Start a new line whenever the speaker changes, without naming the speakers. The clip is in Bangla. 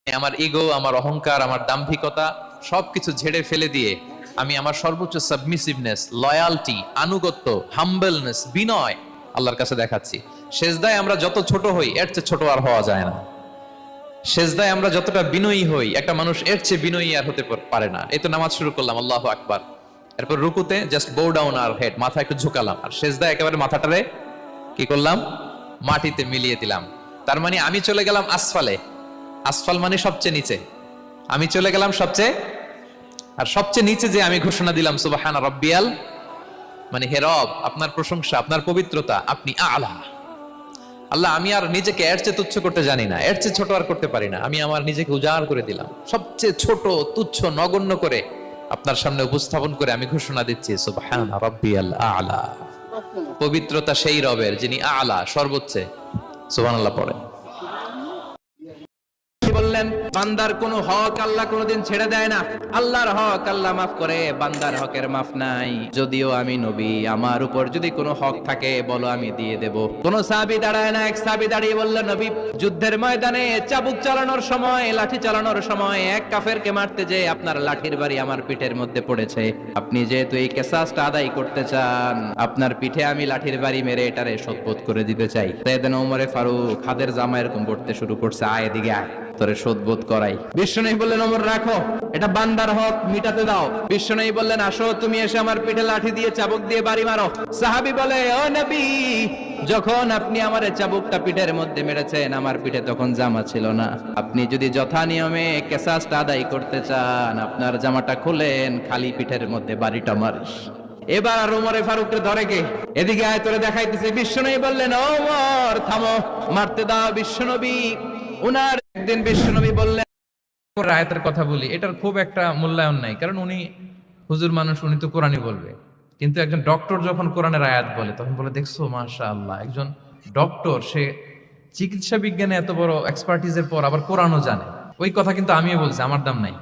আমার ইগো, আমার অহংকার, আমার দাম্ভিকতা সবকিছু ঝেড়ে ফেলে দিয়ে আমি আমার সর্বোচ্চ সাবমিসিভনেস, লয়ালটি, আনুগত্য, হাম্বলনেস, বিনয় আল্লাহর কাছে দেখাচ্ছি। সেজদায় আমরা যত ছোট হই এর চেয়ে ছোট আর হওয়া যায় না। সেজদায় আমরা যতটা বিনয়ী হই একটা মানুষ এর চেয়ে বিনয়ী আর হতে পারে না। এই তো নামাজ শুরু করলাম, আল্লাহু আকবার। এরপর রুকুতে জাস্ট বো ডাউন আর হেড, মাথা একটু ঝুঁকালাম। আর সেজদায় একেবারে মাথাটারে কি করলাম? মাটিতে মিলিয়ে দিলাম। তার মানে আমি চলে গেলাম আসফালে। আসফাল মানে সবচেয়ে নিচে, আমি চলে গেলাম সবচেয়ে, আর সবচেয়ে নিচে যে আমি ঘোষণা দিলাম সুবহানা রাব্বিয়াল, মানে হে রব আপনার প্রশংসা, আপনার পবিত্রতা, আপনি আলা। আল্লাহ আমি আর নিজেকে এর চেয়ে তুচ্ছ করতে জানি না, এর চেয়ে ছোট আর করতে পারি না। আমি আমার নিজেকে উজাড় করে দিলাম, সবচেয়ে ছোট, তুচ্ছ, নগণ্য করে আপনার সামনে উপস্থাপন করে আমি ঘোষণা দিচ্ছি সুবহানা রাব্বিয়াল আলা। পবিত্রতা সেই রবের যিনি আলা, সর্বোচ্চে। সুবহানাল্লাহ পড়ে। বললেন বান্দার কোনো হক আল্লাহ কোনোদিন ছেড়ে দেয় না। আল্লাহর হক আল্লাহ মাফ করে, বান্দার হকের মাফ নাই। যদিও আমি নবী, আমার উপর যদি কোনো হক থাকে বলো আমি দিয়ে দেব। কোন সাহাবী দাঁড়ায় না, এক সাহাবী দাঁড়িয়ে বলল নবী যুদ্ধের ময়দানে চাবুক চালানোর সময়, লাঠি চালানোর সময় এক কাফেরকে মারতে যে আপনার লাঠির বাড়ি আমার পিঠের মধ্যে পড়েছে, আপনি যেহেতু এই কেসাসটা আদায় করতে চান, আপনার পিঠে আমি লাঠির বাড়ি মেরে এটারে শোধবোধ করে দিতে চাই। সাইয়েদনা ওমরে ফারুক হাদের জামা এরকম পড়তে শুরু করছে, আয় এদিকে আয়, তোরে শোধবোধ করাই। বিশ্বনবী বললেন ওমর রাখো, এটা বান্দার হক, মিটাতে দাও। বিশ্বনবী বললেন আসো তুমি এসে আমার পিঠে লাঠি দিয়ে চাবুক দিয়ে বাড়ি মারো। সাহাবী বলে ও নবী, যখন আপনি আমারে চাবুকটা পিঠের মধ্যে মেরেছেন আমার পিঠে তখন জামা ছিল না। আপনি যদি যথা নিয়মে কেসাসটা আদায় করতে চান আপনার জামাটা খুলেন, খালি পিঠের মধ্যে বাড়িটা মারিস। এবার আর ওমরে ফারুককে ধরে কে, এদিকে আয় তোরে দেখাইতেছে। বিশ্বনবী বললেন ওমর থামো, মারতে দাও। বিশ্বনবী উনার একদিন বিশ্বনবী বললেন,
আয়াতের কথা বলি, এটার খুব একটা মূল্যায়ন নাই, কারণ উনি হুজুর মানুষ, উনি তো কোরআনই বলবে। কিন্তু একজন ডক্টর যখন কোরআনের আয়াত বলে তখন বলে দেখছো মাশাআল্লাহ, একজন ডক্টর, সে চিকিৎসা বিজ্ঞানে এত বড় এক্সপার্টিজের পর আবার কোরআনও জানে। ওই কথা কিন্তু আমিও বলছি, আমার দাম নাই।